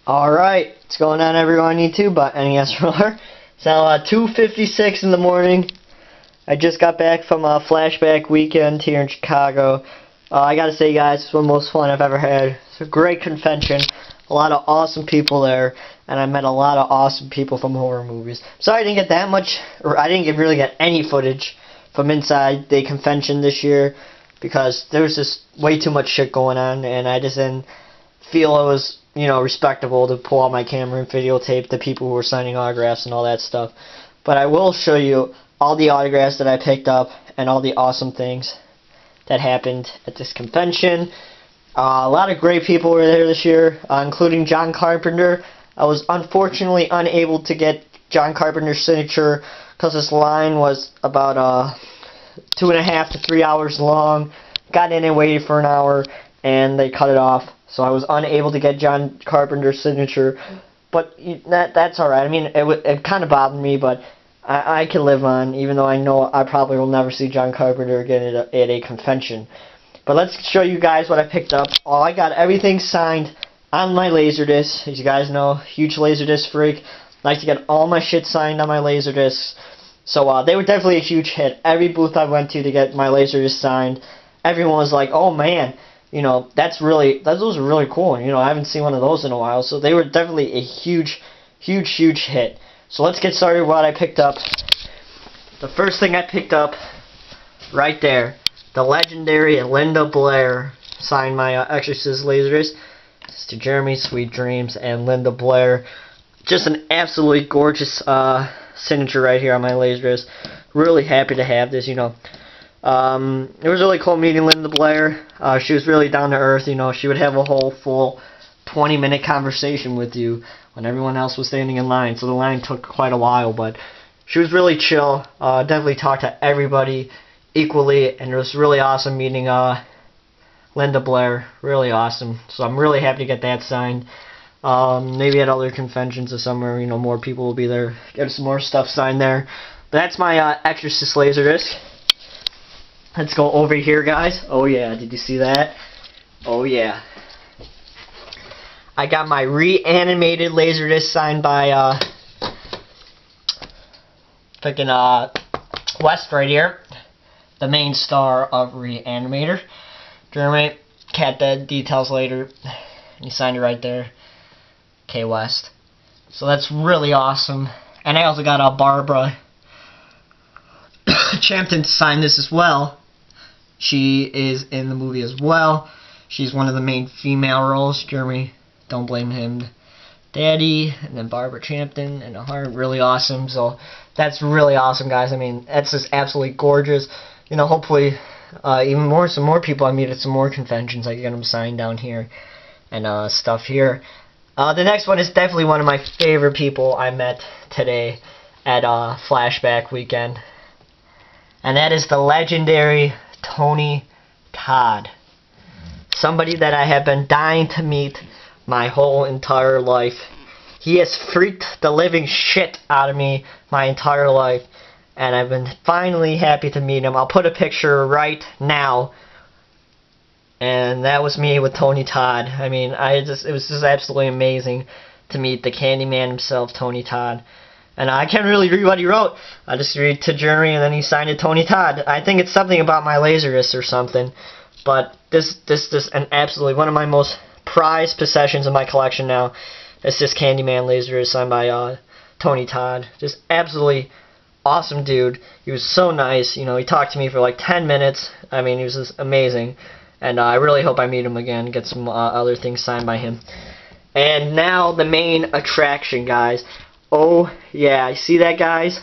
Alright, what's going on everyone on YouTube? NES Roller. It's now 2:56 in the morning. I just got back from a Flashback Weekend here in Chicago. I gotta say guys, it's one of the most fun I've ever had. It's a great convention, a lot of awesome people there, and I met a lot of awesome people from horror movies. Sorry I didn't get that much, or I didn't really get any footage from inside the convention this year, because there was just way too much shit going on, and I just didn't feel it was, respectable to pull out my camera and videotape the people who were signing autographs and all that stuff. But I will show you all the autographs that I picked up and all the awesome things that happened at this convention. A lot of great people were there this year, including John Carpenter. I was unfortunately unable to get John Carpenter's signature because this line was about 2.5 to 3 hours long. Got in and waited for an hour, and they cut it off. So I was unable to get John Carpenter's signature, but that's alright. I mean, it kind of bothered me, but I can live on, even though I know I probably will never see John Carpenter again at a convention. But let's show you guys what I picked up. I got everything signed on my Laserdisc. As you guys know, huge Laserdisc freak. Like to get all my shit signed on my Laserdiscs. So they were definitely a huge hit. Every booth I went to get my Laserdisc signed, everyone was like, "Oh man, those are really cool." I haven't seen one of those in a while. So they were definitely a huge hit. So let's get started with what I picked up. The first thing I picked up, right there, the legendary Linda Blair signed my Exorcist Laserdisc. It's to Jeremy, Sweet Dreams, and Linda Blair. Just an absolutely gorgeous signature right here on my Laserdisc. Really happy to have this. It was really cool meeting Linda Blair. She was really down to earth. She would have a whole full 20-minute conversation with you when everyone else was standing in line. So the line took quite a while, but she was really chill. Definitely talked to everybody equally, and it was really awesome meeting Linda Blair. Really awesome. So I'm really happy to get that signed. Maybe at other conventions or somewhere, more people will be there. Get some more stuff signed there. But that's my Exorcist Laserdisc. Let's go over here, guys. Oh yeah, did you see that? Oh yeah. I got my Reanimated Laserdisc signed by West right here, the main star of Reanimator. Jeremy, cat dead, details later. He signed it right there. K West. So that's really awesome. And I also got Barbara Champton to sign this as well. She is in the movie as well. She's one of the main female roles. Jeremy, don't blame him. Daddy, and then Barbara Champton and a heart. Really awesome. So that's really awesome, guys. I mean, that's just absolutely gorgeous. Hopefully some more people I meet at some more conventions. I can get them signed down here and stuff here. The next one is definitely one of my favorite people I met today at Flashback Weekend. And that is the legendary Tony Todd. Somebody that I have been dying to meet my whole entire life. He has freaked the living shit out of me my entire life. And I've been finally happy to meet him. I'll put a picture right now. And that was me with Tony Todd. I mean, it was just absolutely amazing to meet the Candyman himself, Tony Todd. And I can't really read what he wrote. I just read to Jeremy, and then he signed it Tony Todd. I think it's something about my Laserdisc or something. But this an absolutely one of my most prized possessions in my collection now. It's this Candyman Laserdisc signed by Tony Todd. Just absolutely awesome dude. He was so nice. He talked to me for like 10 minutes. I mean, he was just amazing. And I really hope I meet him again, get some other things signed by him. And now the main attraction, guys. Oh yeah, you see that, guys?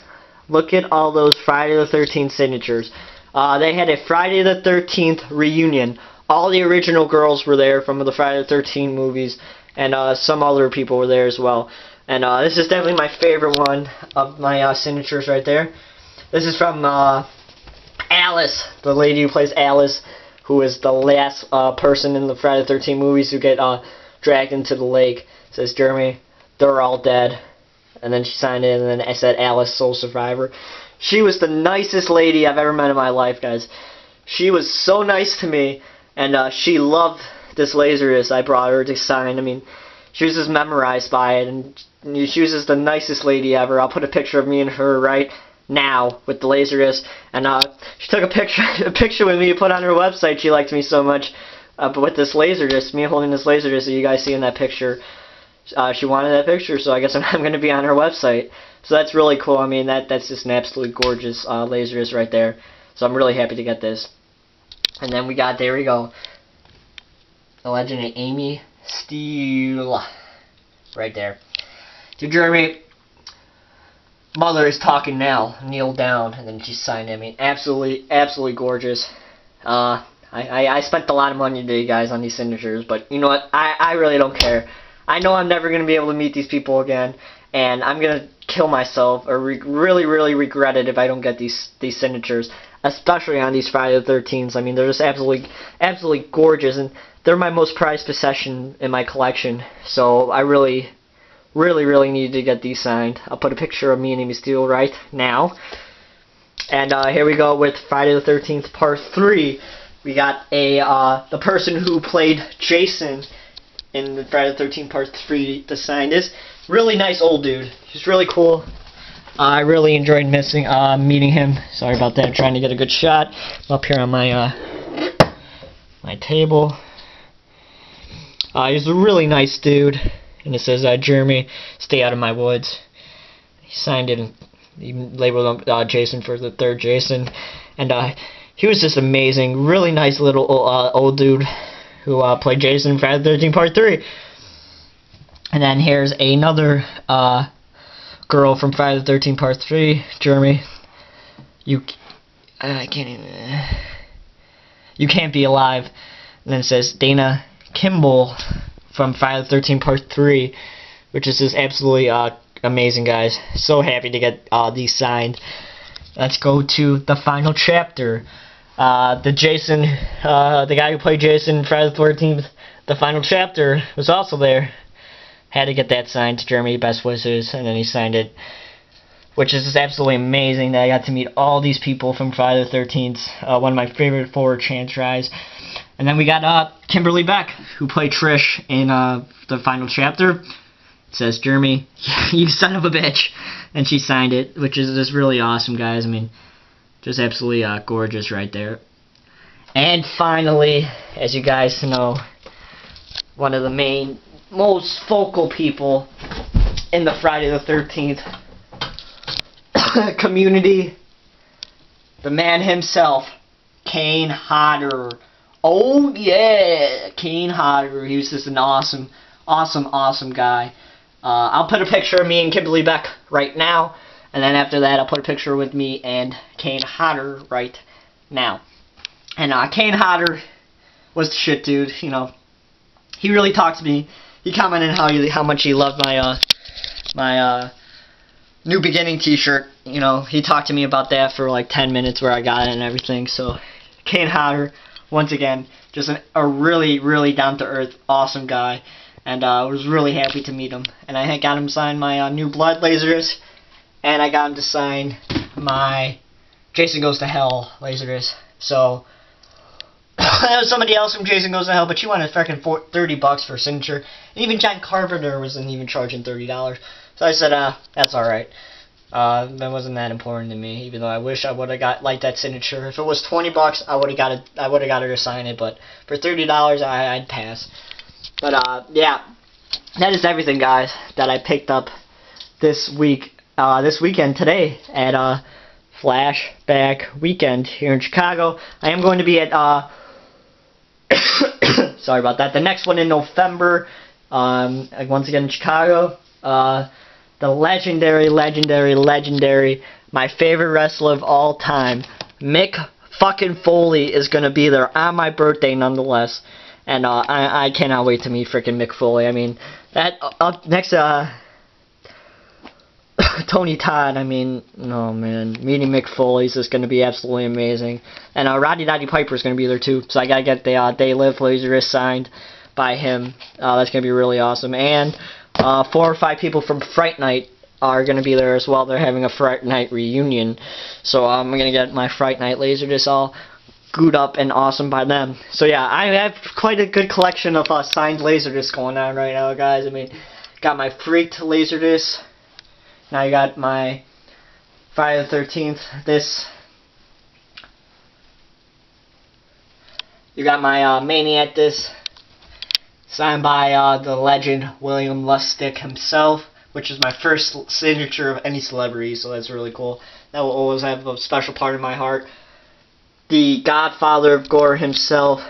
Look at all those Friday the 13th signatures. They had a Friday the 13th reunion. All the original girls were there from the Friday the 13th movies, and some other people were there as well. And this is definitely my favorite one of my signatures right there. This is from Alice, the lady who plays Alice, who is the last person in the Friday the 13th movies who get dragged into the lake. It says, Jeremy, they're all dead. And then she signed it, and then I said Alice, sole survivor. She was the nicest lady I've ever met in my life, guys. She was so nice to me, and she loved this Laserdisc I brought her to sign. I mean, she was just memorized by it, and she was just the nicest lady ever. I'll put a picture of me and her right now with the Laserdisc, and she took a picture with me to put on her website. She liked me so much, but with this Laserdisc, me holding this Laserdisc that you guys see in that picture, she wanted that picture, so I guess I'm going to be on her website. So that's really cool. I mean, that's just an absolutely gorgeous Laserdisc right there. So I'm really happy to get this. And then we got, there we go, the legend of Amy Steele right there. To Jeremy, mother is talking now. Kneel down, and then she signed it. I mean, absolutely gorgeous. I spent a lot of money today, guys, on these signatures, but you know what? I really don't care. I know I'm never gonna be able to meet these people again, and I'm gonna kill myself or really regret it if I don't get these signatures, especially on these Friday the 13th. I mean, they're just absolutely gorgeous, and they're my most prized possession in my collection. So I really need to get these signed. I'll put a picture of me and Amy Steele right now. And here we go with Friday the 13th Part 3. We got the person who played Jason in the Friday the 13th Part 3 to sign this. Really nice old dude. He's really cool. I really enjoyed meeting him. Sorry about that. I'm trying to get a good shot. I'm up here on my my table. He's a really nice dude. And it says, Jeremy, stay out of my woods. He signed it and even labeled him Jason for the third Jason. And he was just amazing. Really nice little old dude who played Jason in Friday the 13th Part 3. And then here's another girl from Friday the 13th Part 3. Jeremy, you can't be alive. And then it says Dana Kimball from Friday the 13th Part 3, which is just absolutely amazing, guys. So happy to get these signed. Let's go to the final chapter. The guy who played Jason in Friday the 13th, the final chapter, was also there. Had to get that signed to Jeremy, best wishes, and then he signed it, which is just absolutely amazing that I got to meet all these people from Friday the 13th, one of my favorite horror chant tries. And then we got Kimberly Beck, who played Trish in the final chapter. It says, Jeremy, you son of a bitch. And she signed it, which is just really awesome, guys. I mean, just absolutely gorgeous right there. And finally, as you guys know, one of the most focal people in the Friday the 13th community, the man himself, Kane Hodder. Oh yeah, Kane Hodder. He was just an awesome guy. I'll put a picture of me and Kimberly Beck right now, and then after that I'll put a picture with me and Kane Hodder right now. And Kane Hodder was the shit, dude. You know, he really talked to me. He commented how much he loved my New Beginning T-shirt. You know, he talked to me about that for like 10 minutes, where I got it and everything. So Kane Hodder, once again, just a really down-to-earth, awesome guy, and I was really happy to meet him. And I had got him sign my New Blood Laserdisc, and I got him to sign my Jason Goes to Hell Laserdisc. So that was somebody else from Jason Goes to Hell, but she wanted freaking $30 for a signature. And even John Carpenter wasn't even charging $30. So I said, that's alright. That wasn't that important to me, even though I wish I would have got that signature. If it was $20, I would have got her to sign it, but for $30, I'd pass. But yeah, that is everything, guys, that I picked up this weekend today at Flashback Weekend here in Chicago. I am going to be at sorry about that. The next one in November, once again in Chicago. The legendary, my favorite wrestler of all time, Mick fucking Foley, is going to be there on my birthday nonetheless. And I cannot wait to meet freaking Mick Foley. I mean, that next Tony Todd, I mean, oh man, meeting Mick Foley is just going to be absolutely amazing. And Roddy Piper is going to be there too, so I got to get the They Live Laserdisc signed by him. That's going to be really awesome. And 4 or 5 people from Fright Night are going to be there as well. They're having a Fright Night reunion. So I'm going to get my Fright Night Laserdisc all good up and awesome by them. So yeah, I have quite a good collection of signed Laserdiscs going on right now, guys. I mean, got my Freaked Laserdisc. Now you got my Friday the 13th. This. You got my Maniac disc, signed by the legend William Lustig himself, which is my first signature of any celebrity, so that's really cool. That will always have a special part in my heart. The godfather of gore himself,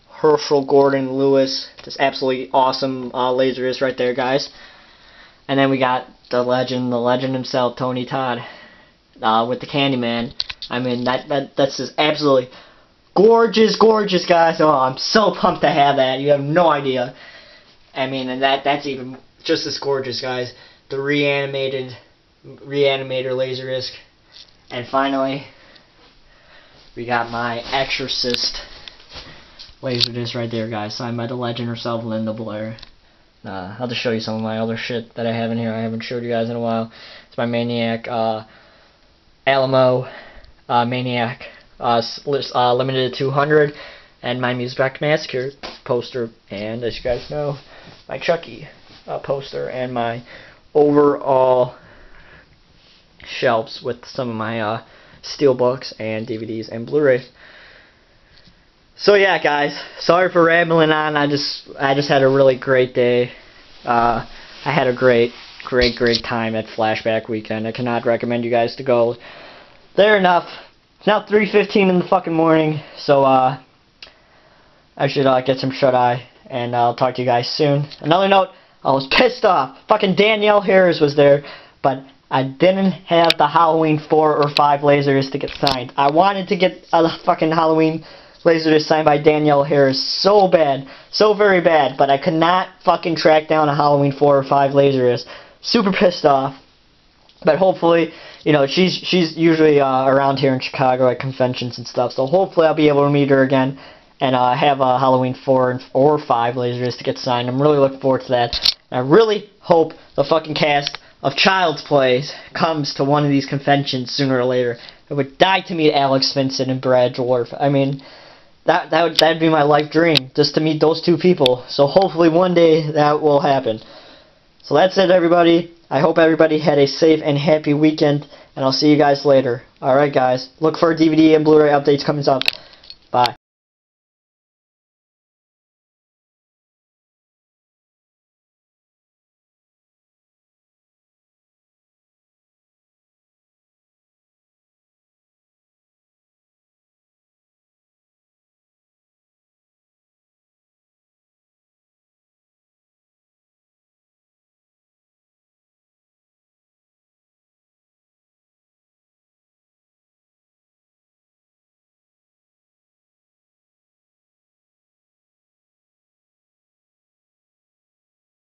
Herschel Gordon Lewis. Just absolutely awesome Laserdisc right there, guys. And then we got the legend himself, Tony Todd, with the Candyman. I mean, that's just absolutely gorgeous, gorgeous, guys. Oh, I'm so pumped to have that. You have no idea. I mean, and that's even just as gorgeous, guys. The Reanimator Laserdisc. And finally, we got my Exorcist Laserdisc right there, guys. Signed by the legend herself, Linda Blair. I'll just show you some of my other shit that I have in here. I haven't showed you guys in a while. It's my Maniac Alamo Maniac limited to 200, and my Music Massacre poster, and as you guys know, my Chucky poster, and my overall shelves with some of my steelbooks and DVDs and Blu-rays. So yeah, guys, sorry for rambling on. I just had a really great day. I had a great time at Flashback Weekend. I cannot recommend you guys to go there enough. It's now 3:15 in the fucking morning, so I should get some shut-eye, and I'll talk to you guys soon. Another note, I was pissed off. Fucking Danielle Harris was there, but I didn't have the Halloween 4 or 5 Laserdisc to get signed. I wanted to get a fucking Halloween Laserdisc signed by Danielle Harris so bad, so very bad, but I could not fucking track down a Halloween 4 or 5 Laserdisc. Super pissed off. But hopefully, you know, she's usually around here in Chicago at conventions and stuff, so hopefully I'll be able to meet her again and have a Halloween 4 or 5 Laserdisc to get signed. I'm really looking forward to that. And I really hope the fucking cast of Child's Play comes to one of these conventions sooner or later. I would die to meet Alex Vincent and Brad Dourif. I mean, that'd be my life dream, just to meet those two people. So hopefully one day that will happen. So that's it, everybody. I hope everybody had a safe and happy weekend, and I'll see you guys later. Alright, guys. Look for DVD and Blu-ray updates coming up. Bye.